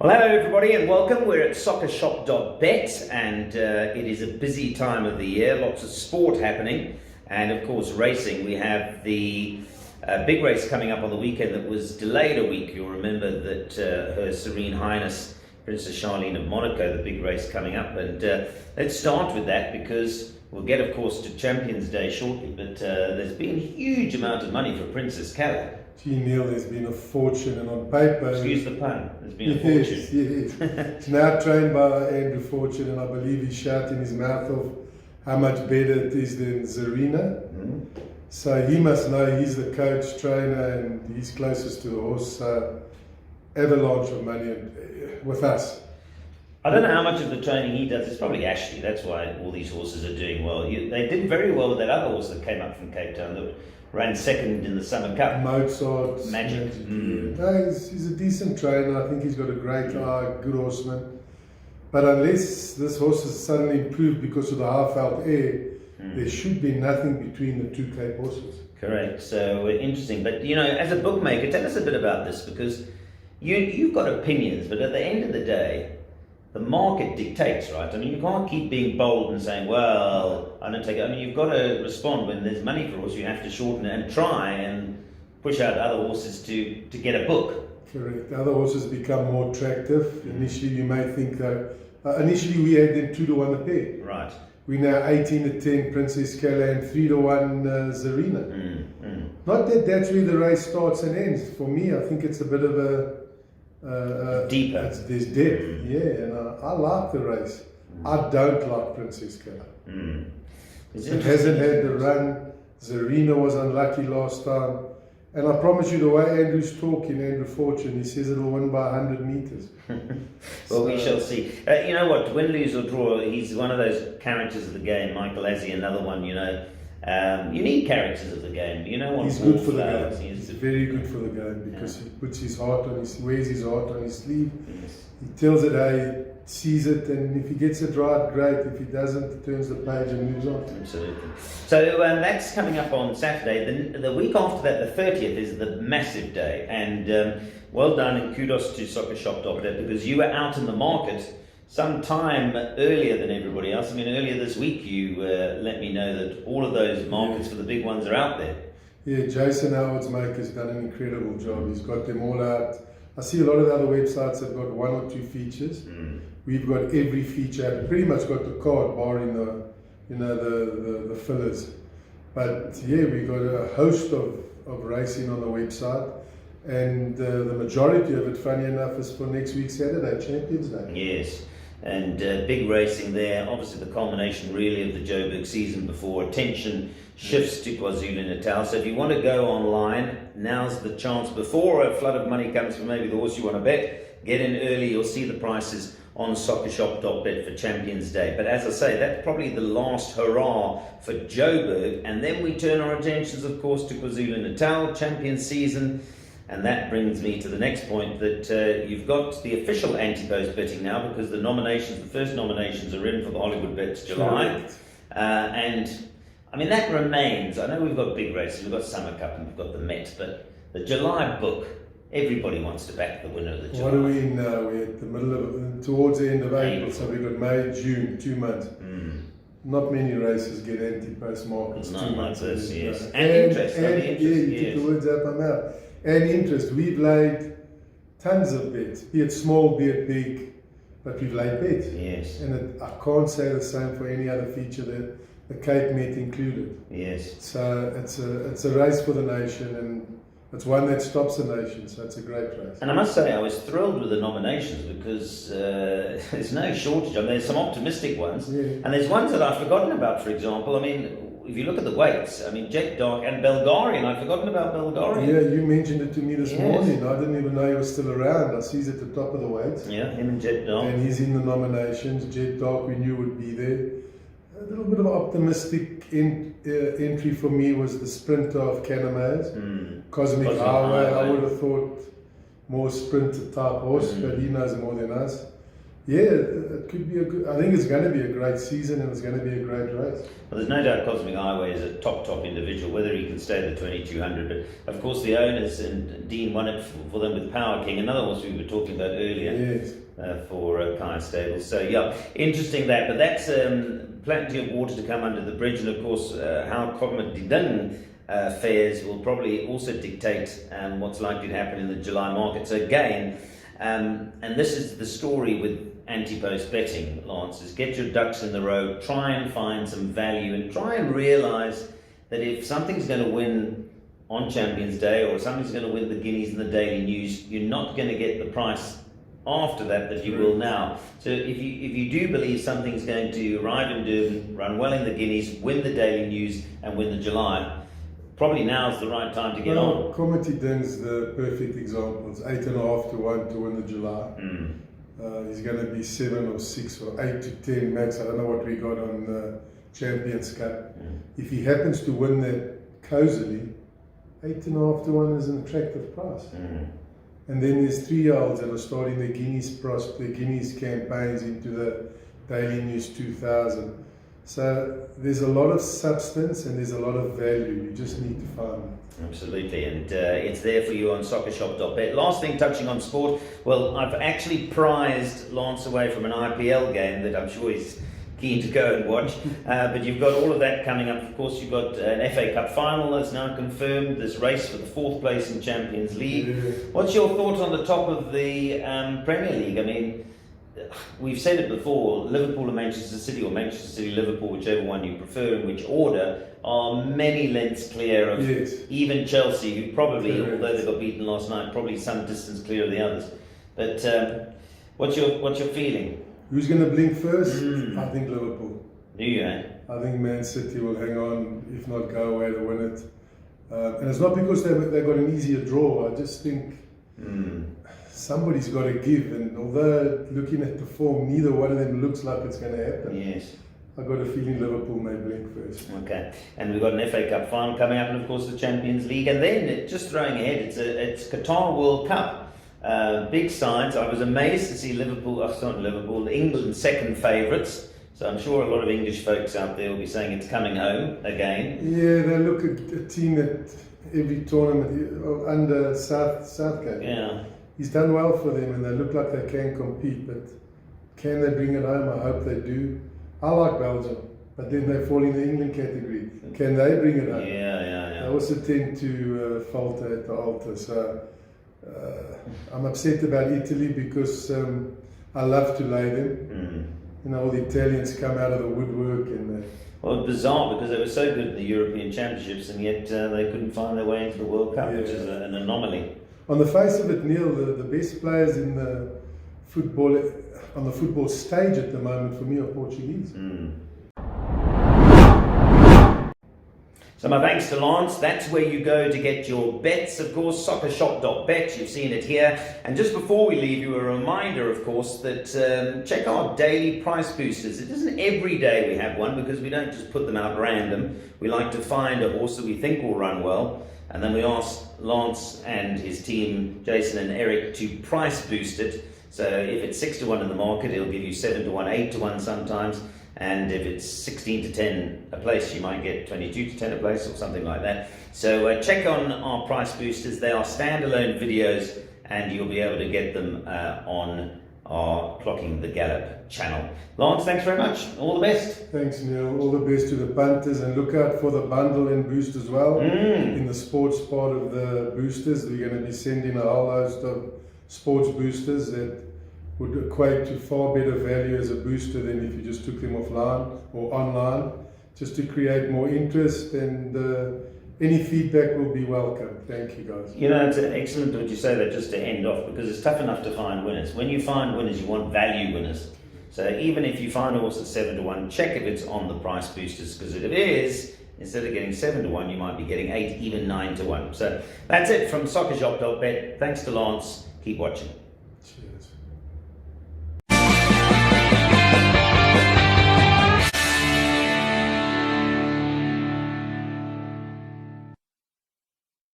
Well, hello everybody and welcome. We're at Soccershop.Bet and it is a busy time of the year. Lots of sport happening and of course racing. We have the big race coming up on the weekend that was delayed a week. You'll remember that Her Serene Highness Princess Charlene of Monaco, the big race coming up. And let's start with that because we'll get of course to Champions Day shortly. But there's been a huge amount of money for Princess Calla. Gee, Neil, there's been a fortune, and on paper... Excuse the pun, there's been a fortune. Yes. It's now trained by Andrew Fortune, and I believe he's shouting his mouth off how much better it is than Zarina. Mm-hmm. So he must know, he's the coach, trainer, and he's closest to the horse. So avalanche of money with us. I don't know how much of the training he does. It's probably Ashley. That's why all these horses are doing well. They did very well with that other horse that came up from Cape Town that ran second in the Summer Cup. Mozart. Magic. No, he's a decent trainer. I think he's got a great eye, good horseman. But unless this horse has suddenly improved because of the half-out air, there should be nothing between the two Cape horses. Correct. So interesting. But you know, as a bookmaker, tell us a bit about this because you've got opinions, but at the end of the day, the market dictates, right? I mean, you can't keep being bold and saying, well, I don't take it. I mean, you've got to respond when there's money for a horse. You have to shorten it and try and push out other horses to get a book. Correct. Other horses become more attractive. Initially, you may think that... initially, we had them 2-1 a pair. Right. We're now 18-10 Princess Calla and 3-1 Zarina. Not that that's where the race starts and ends. For me, I think it's a bit of a... deeper. There's depth, yeah, and I like the race. I don't like Princess Calla. It hasn't had the run. Zarina was unlucky last time. And I promise you, the way Andrew's talking, Andrew Fortune, he says it'll win by 100 meters. Well, we shall see. You know what, win, lose or draw, he's one of those characters of the game. Michael Azzi, another one, you know. You need characters of the game. You know what? He's good for the game. He's very good for the game because he puts his heart on wears his heart on his sleeve. Yes. He tells it how he sees it, and if he gets it right, great. If he doesn't, he turns the page and moves on. Absolutely. So that's coming up on Saturday. The week after that, the 30th, is the massive day. And well done and kudos to Soccershop.Bet because you were out in the market some time earlier than everybody else. I mean, earlier this week you let me know that all of those markets for the big ones are out there. Yeah, Jason Howard's maker's done an incredible job. He's got them all out. I see a lot of the other websites have got 1 or 2 features. We've got every feature. Pretty much got the card, barring the fillers. But yeah, we got a host of racing on the website. And the majority of it, funny enough, is for next week Saturday, Champions Day. Yes. And big racing there, obviously the culmination really of the Joburg season before attention shifts to KwaZulu-Natal. So if you want to go online, now's the chance before a flood of money comes for maybe the horse you want to bet. Get in early, you'll see the prices on Soccershop.Bet for Champions Day. But as I say, that's probably the last hurrah for Joburg. And then we turn our attentions, of course, to KwaZulu-Natal, Champions season. And that brings me to the next point that you've got the official anti-post betting now because the first nominations are in for the Hollywood Bets July. And I mean, that remains. I know we've got big races, we've got Summer Cup and we've got the Met, but the July book, everybody wants to back the winner of the July. What are we in now? We're at the middle of, towards the end of April, so we've got May, June, 2 months. Not many races get anti-post markets. Not like this, yes. And interest. You took the words out of my mouth. And interest. We've laid tons of bets, be it small, be it big, but we've laid bets. Yes. And I can't say the same for any other feature, that the Cape Met included. Yes. So it's a race for the nation, and it's one that stops the nation, so it's a great race. And I must say, I was thrilled with the nominations because there's no shortage. I mean, there's some optimistic ones, and there's ones that I've forgotten about, for example. I mean, if you look at the weights, I mean, Jet Dark and Belgarian, I've forgotten about Belgarian. Yeah, you mentioned it to me this morning. I didn't even know he was still around. I see he's at the top of the weights. Yeah, him and Jet Dark. And he's in the nominations. Jet Dark we knew would be there. A little bit of optimistic entry for me was the sprinter of Canamaze, Cosmic Highway. I would have thought more sprinter type horse, but he knows more than us. Yeah, it could be a good. I think it's going to be a great season and it's going to be a great race. Well, there's no doubt Cosmic Highway is a top individual, whether he can stay the 2200. But of course, the owners, and Dean won it for them with Power King, another horse we were talking about earlier. Yes. For Kaya Stables. So yeah, interesting that. But that's plenty of water to come under the bridge, and of course, how Cosmic Didung fares will probably also dictate what's likely to happen in the July market. So again, and this is the story with anti-post betting, Lance, is get your ducks in the row, try and find some value, and try and realise that if something's going to win on Champions Day or something's going to win the Guineas and the Daily News, you're not going to get the price after that you will now. So if you do believe something's going to arrive in Durban, run well in the Guineas, win the Daily News and win the July, probably now's the right time to get on. Comedy Ding's the perfect example. It's 8.5 to 1 to win the July. He's going to be 7 or 6 or 8 to 10 max. I don't know what we got on the Champions Cup. If he happens to win that cozily, 8.5 to 1 is an attractive price. And then there's 3-year-olds that are starting their Guineas campaigns into the Daily News 2000. So there's a lot of substance and there's a lot of value. You just need to find it. Absolutely, and it's there for you on Soccershop.Bet. Last thing, touching on sport. Well, I've actually prized Lance away from an IPL game that I'm sure he's keen to go and watch. But you've got all of that coming up. Of course, you've got an FA Cup final that's now confirmed. This race for the 4th place in Champions League. Yeah. What's your thoughts on the top of the Premier League? I mean, we've said it before, Liverpool and Manchester City, or Manchester City, Liverpool, whichever one you prefer, in which order, are many lengths clear of even Chelsea, who probably, although they got beaten last night, probably some distance clear of the others. But what's your feeling? Who's going to blink first? I think Liverpool. Do you, eh? I think Man City will hang on, if not go away to win it. And it's not because they got an easier draw. I just think somebody's got to give. And although looking at the form, neither one of them looks like it's going to happen. Yes. I've got a feeling Liverpool may blink first. Okay, and we've got an FA Cup final coming up, and of course the Champions League, and then just throwing ahead, it's Qatar World Cup. Big signs. I was amazed to see England second favourites. So I'm sure a lot of English folks out there will be saying it's coming home again. Yeah, they look at a team at every tournament under Southgate. Yeah. He's done well for them, and they look like they can compete. But can they bring it home? I hope they do. I like Belgium, but then they fall in the England category. Can they bring it home? Yeah. They also tend to falter at the altar. So I'm upset about Italy because I love to lay them. You know, all the Italians come out of the woodwork and. Well, it's bizarre because they were so good in the European Championships, and yet they couldn't find their way into the World Cup, which is an anomaly. On the face of it, Neil, the best players in the football on the football stage at the moment for me are Portuguese. So my thanks to Lance. That's where you go to get your bets, of course, Soccershop.Bet. You've seen it here. And just before we leave you, a reminder, of course, that check our daily price boosters. It isn't every day we have one because we don't just put them out random. We like to find a horse that we think will run well, and then we ask Lance and his team, Jason and Eric, to price boost it. So if it's 6 to 1 in the market, it'll give you 7 to 1, 8 to 1 sometimes. And if it's 16 to 10 a place, you might get 22 to 10 a place or something like that. So check on our price boosters. They are standalone videos, and you'll be able to get them on our Clocking the Gallop channel. Lance, thanks very much. All the best. Thanks, Neil. All the best to the punters, and look out for the bundle and boost as well. In the sports part of the boosters, we're going to be sending a whole host of sports boosters that would equate to far better value as a booster than if you just took them offline or online, just to create more interest, and any feedback will be welcome. Thank you, guys. You know, it's excellent what you say that, just to end off, because it's tough enough to find winners. When you find winners, you want value winners. So even if you find a horse at 7 to 1, check if it's on the price boosters, because if it is, instead of getting 7 to 1, you might be getting 8, even 9 to 1. So that's it from Soccershop.Bet. Thanks to Lance. Keep watching. Cheers.